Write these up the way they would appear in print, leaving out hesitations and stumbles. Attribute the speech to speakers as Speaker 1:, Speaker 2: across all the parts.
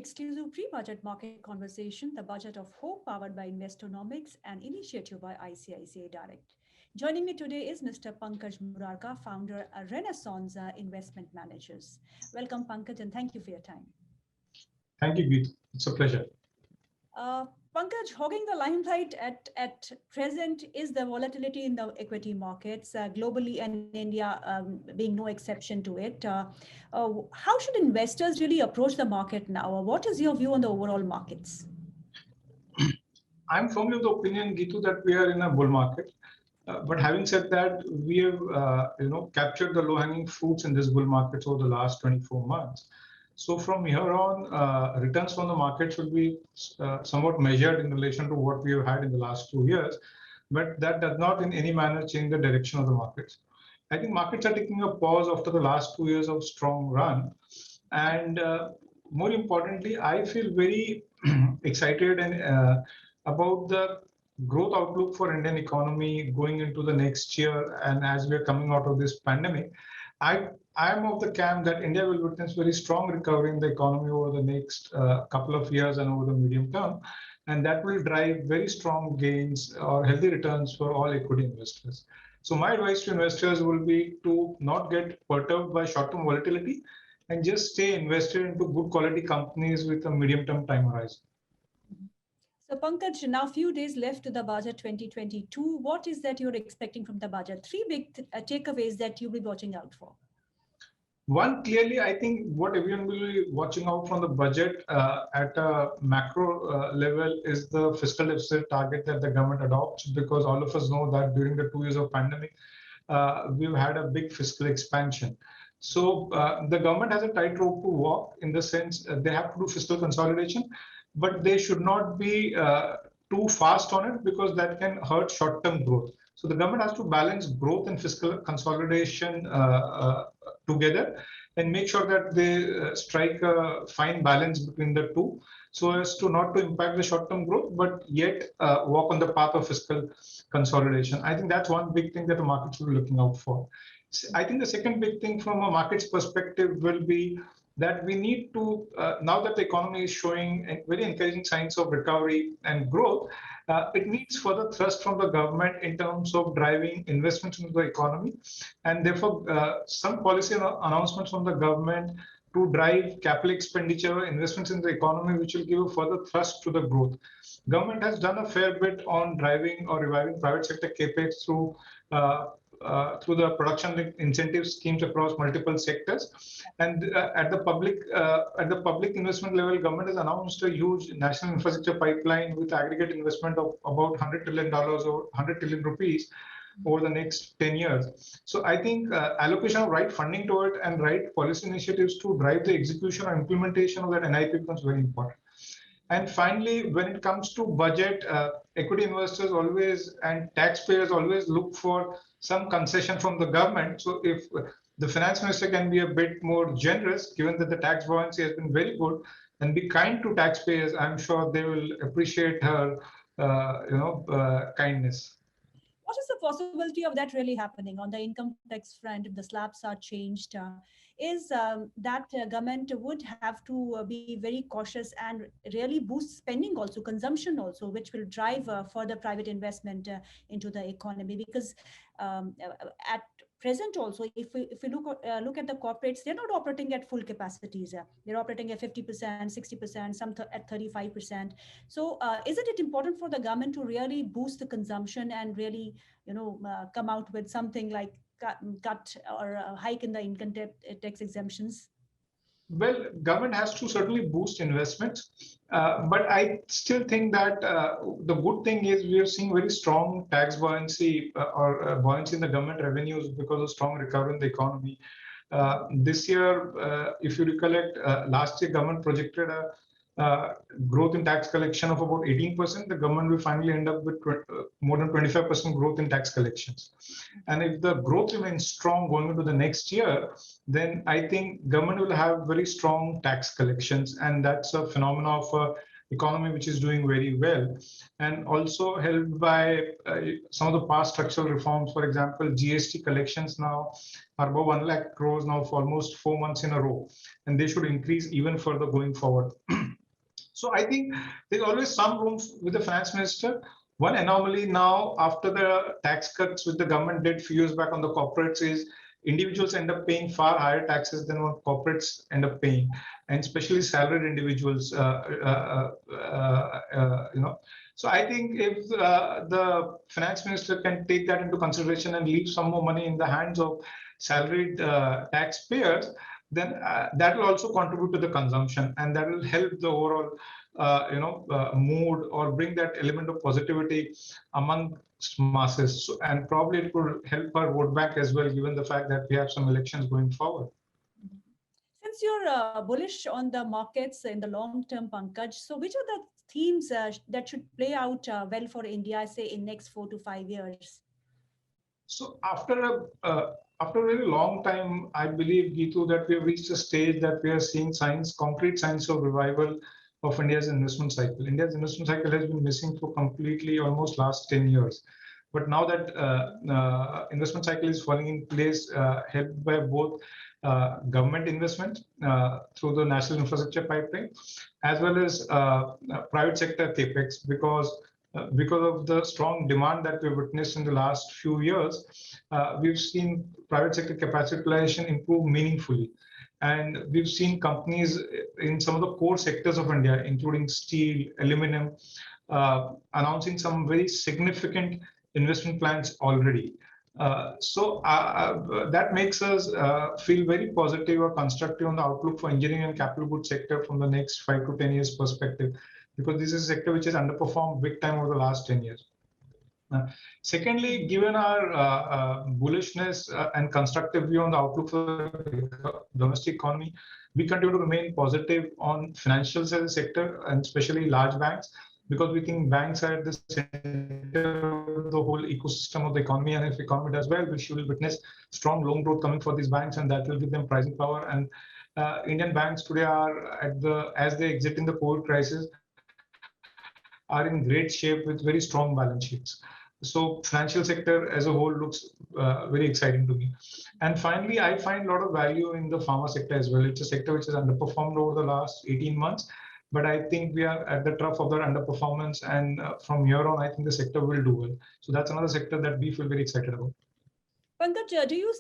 Speaker 1: exclusive pre-budget market conversation, The Budget of Hope, powered by Investonomics, an initiative by ICICIdirect. Joining me today is Mr. Pankaj Murarka, founder of Renaissance Investment Managers. Welcome, Pankaj, and thank you for your time.
Speaker 2: Thank you, Geet. It's a pleasure.
Speaker 1: Uh, Pankaj, hogging the limelight at present is the volatility in the equity markets globally, and India being no exception to it. How should investors really approach the market now? What is your view on the overall markets?
Speaker 2: I'm firmly of the opinion, Geetu, that we are in a bull market. But having said that, we have captured the low-hanging fruits in this bull market over the last 24 months. So from here on, returns from the markets will be somewhat measured in relation to what we have had in the last 2 years. But that does not in any manner change the direction of the markets. I think markets are taking a pause after the last 2 years of strong run. And more importantly, I feel very excited and about the growth outlook for Indian economy going into the next year. And as we are coming out of this pandemic, I am of the camp that India will witness very strong recovery in the economy over the next couple of years and over the medium term. And that will drive very strong gains or healthy returns for all equity investors. So my advice to investors will be to not get perturbed by short-term volatility and just stay invested into good quality companies with a medium-term time horizon.
Speaker 1: So Pankaj, now few days left to the budget 2022. What is that you're expecting from the budget? Three big takeaways that you'll be watching out for.
Speaker 2: One, clearly, I think what everyone will be watching out from the budget at a macro level is the fiscal deficit target that the government adopts, because all of us know that during the 2 years of pandemic, we've had a big fiscal expansion. So the government has a tightrope to walk in the sense they have to do fiscal consolidation, but they should not be too fast on it because that can hurt short-term growth. So the government has to balance growth and fiscal consolidation together and make sure that they strike a fine balance between the two so as to not to impact the short-term growth, but yet walk on the path of fiscal consolidation. I think that's one big thing that the markets will be looking out for. I think the second big thing from a market's perspective will be that we need to, now that the economy is showing very encouraging signs of recovery and growth, it needs further thrust from the government in terms of driving investments into the economy. And therefore, some policy announcements from the government to drive capital expenditure, investments in the economy, which will give a further thrust to the growth. Government has done a fair bit on driving or reviving private sector capex through the production incentive schemes across multiple sectors, and at the public investment level, government has announced a huge national infrastructure pipeline with aggregate investment of about $100 trillion or 100 trillion rupees over the next 10 years. So I think allocation of right funding to it and right policy initiatives to drive the execution or implementation of that NIP becomes very important. And finally, when it comes to budget, equity investors always and taxpayers always look for some concession from the government. So if the finance minister can be a bit more generous, given that the tax buoyancy has been very good, and be kind to taxpayers, I'm sure they will appreciate her, kindness.
Speaker 1: What is the possibility of that really happening on the income tax front if the slabs are changed? Is that government would have to be very cautious and really boost spending also, consumption also, which will drive further private investment into the economy? Because at present also, if we look at the corporates, they're not operating at full capacities. They're operating at 50%, 60%, some at 35%. So isn't it important for the government to really boost the consumption and really, come out with something like cut or a hike in the income tax exemptions?
Speaker 2: Well, government has to certainly boost investments, but I still think that the good thing is we are seeing very strong tax buoyancy or buoyancy in the government revenues because of strong recovery in the economy. This year, if you recollect, last year government projected a growth in tax collection of about 18%. The government will finally end up with more than 25% growth in tax collections. And if the growth remains strong going into the next year, then I think government will have very strong tax collections, and that's a phenomenon of a economy which is doing very well, and also helped by some of the past structural reforms. For example, GST collections now are above 1 lakh crores now for almost 4 months in a row, and they should increase even further going forward. So I think there's always some room with the finance minister. One anomaly now after the tax cuts which the government did few years back on the corporates is individuals end up paying far higher taxes than what corporates end up paying, and especially salaried individuals. So I think if the finance minister can take that into consideration and leave some more money in the hands of salaried taxpayers, then that will also contribute to the consumption, and that will help the overall mood or bring that element of positivity among masses. So, and probably it could help our vote bank as well, given the fact that we have some elections going forward.
Speaker 1: Since you're bullish on the markets in the long term, Pankaj, so which are the themes that should play out well for India, say in next 4 to 5 years?
Speaker 2: So after a very long time, I believe, Gitu, that we have reached a stage that we are seeing signs, concrete signs of revival of India's investment cycle. India's investment cycle has been missing for completely almost last 10 years. But now that investment cycle is falling in place, helped by both government investment through the national infrastructure pipeline, as well as private sector capex, because of the strong demand that we've witnessed in the last few years, we've seen private sector capacity utilization improve meaningfully. And we've seen companies in some of the core sectors of India, including steel, aluminum, announcing some very significant investment plans already. That makes us feel very positive or constructive on the outlook for engineering and capital goods sector from the next 5 to 10 years perspective, because this is a sector which has underperformed big time over the last 10 years. Secondly, given our bullishness and constructive view on the outlook for the domestic economy, we continue to remain positive on financials as a sector, and especially large banks, because we think banks are at the center of the whole ecosystem of the economy. And if the economy does well, we should witness strong loan growth coming for these banks, and that will give them pricing power. And Indian banks today are as they exit in the COVID crisis, are in great shape with very strong balance sheets. So financial sector as a whole looks very exciting to me. And finally, I find a lot of value in the pharma sector as well. It's a sector which has underperformed over the last 18 months, but I think we are at the trough of that underperformance, and from here on, I think the sector will do well. So that's another sector that we feel very excited about.
Speaker 1: Pankaj, do you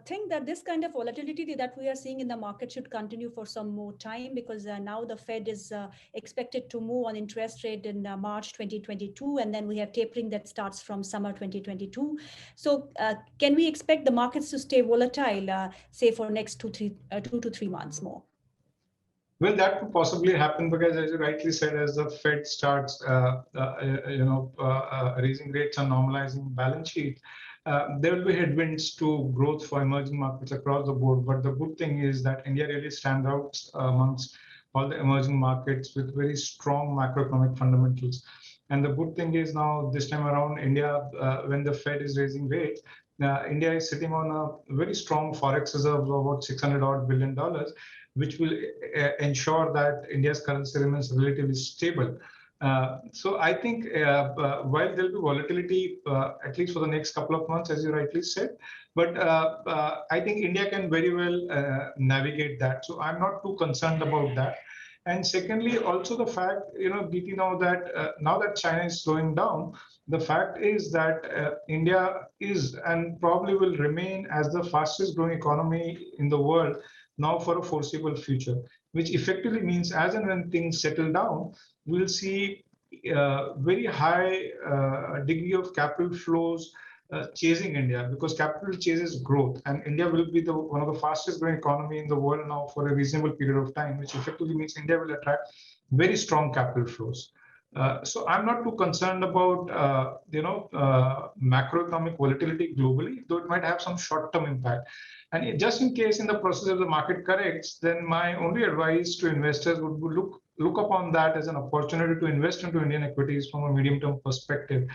Speaker 1: think that this kind of volatility that we are seeing in the market should continue for some more time? Because now the Fed is expected to move on interest rate in March 2022, and then we have tapering that starts from summer 2022. So can we expect the markets to stay volatile, say for next 2 to 3 months more?
Speaker 2: Well, that could possibly happen because, as you rightly said, as the Fed starts, raising rates and normalizing balance sheet, there will be headwinds to growth for emerging markets across the board. But the good thing is that India really stands out amongst all the emerging markets with very strong macroeconomic fundamentals. And the good thing is now this time around, India, when the Fed is raising rates, India is sitting on a very strong forex reserve of about $600 billion, which will ensure that India's currency remains relatively stable. So I think while there'll be volatility, at least for the next couple of months, as you rightly said, but I think India can very well navigate that. So I'm not too concerned about that. And secondly, also the fact, Geeti, now that China is slowing down, the fact is that India is and probably will remain as the fastest growing economy in the world now for a foreseeable future, which effectively means as and when things settle down, we'll see very high degree of capital flows chasing India, because capital chases growth, and India will be one of the fastest growing economy in the world now for a reasonable period of time, which effectively means India will attract very strong capital flows. So I'm not too concerned about macroeconomic volatility globally, though it might have some short-term impact. And just in case in the process of the market corrects, then my only advice to investors would be look upon that as an opportunity to invest into Indian equities from a medium-term perspective,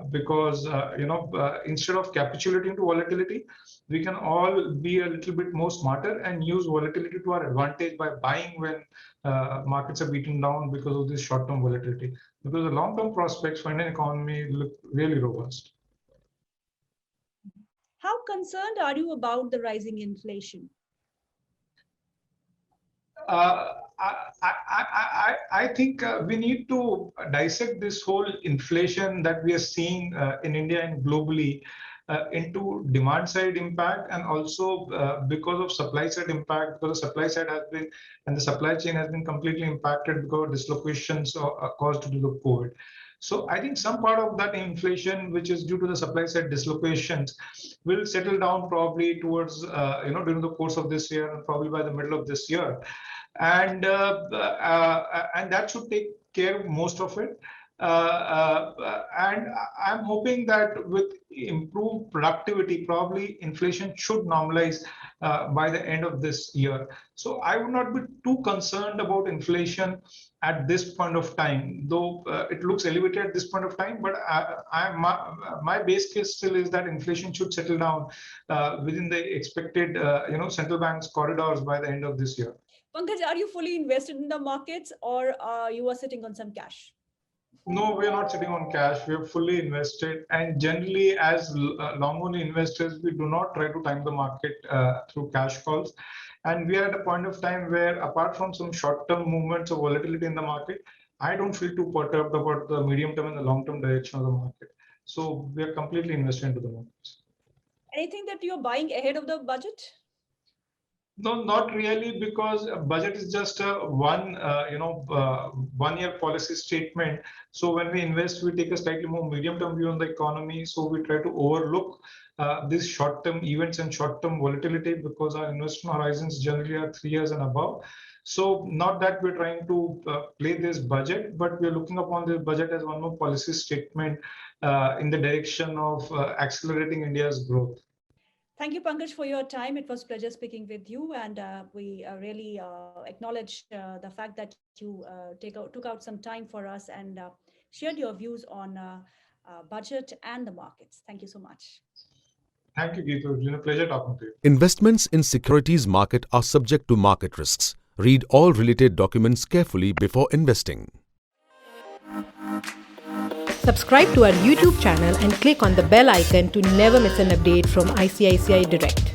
Speaker 2: because instead of capitulating to volatility, we can all be a little bit more smarter and use volatility to our advantage by buying when markets are beaten down because of this short-term volatility. Because the long-term prospects for Indian economy look really robust.
Speaker 1: How concerned are you about the rising inflation?
Speaker 2: I think we need to dissect this whole inflation that we are seeing in India and globally into demand side impact, and also because of supply side impact, because the supply side has been, and the supply chain has been completely impacted because of dislocations caused due to the COVID. So I think some part of that inflation, which is due to the supply side dislocations, will settle down probably towards during the course of this year, and probably by the middle of this year, and that should take care of most of it. And I'm hoping that with improved productivity, probably inflation should normalize by the end of this year. So I would not be too concerned about inflation at this point of time, though it looks elevated at this point of time. But my base case still is that inflation should settle down within the expected, central bank's corridors by the end of this year.
Speaker 1: Pankaj, are you fully invested in the markets, or you are sitting on some cash?
Speaker 2: No, we are not sitting on cash. We are fully invested. And generally, as long-only investors, we do not try to time the market through cash calls. And we are at a point of time where, apart from some short-term movements of volatility in the market, I don't feel too perturbed about the medium-term and the long-term direction of the market. So we are completely invested into the markets.
Speaker 1: Anything that you're buying ahead of the budget?
Speaker 2: No, not really, because a budget is just a one-year policy statement. So when we invest, we take a slightly more medium-term view on the economy. So we try to overlook these short-term events and short-term volatility, because our investment horizons generally are 3 years and above. So not that we're trying to play this budget, but we're looking upon this budget as one more policy statement in the direction of accelerating India's growth.
Speaker 1: Thank you, Pankaj, for your time. It was a pleasure speaking with you, and we really acknowledge the fact that you took out some time for us and shared your views on budget and the markets. Thank you so much.
Speaker 2: Thank you, Geetu. It's been a pleasure talking to you.
Speaker 3: Investments in securities market are subject to market risks. Read all related documents carefully before investing.
Speaker 4: Subscribe to our YouTube channel and click on the bell icon to never miss an update from ICICI Direct.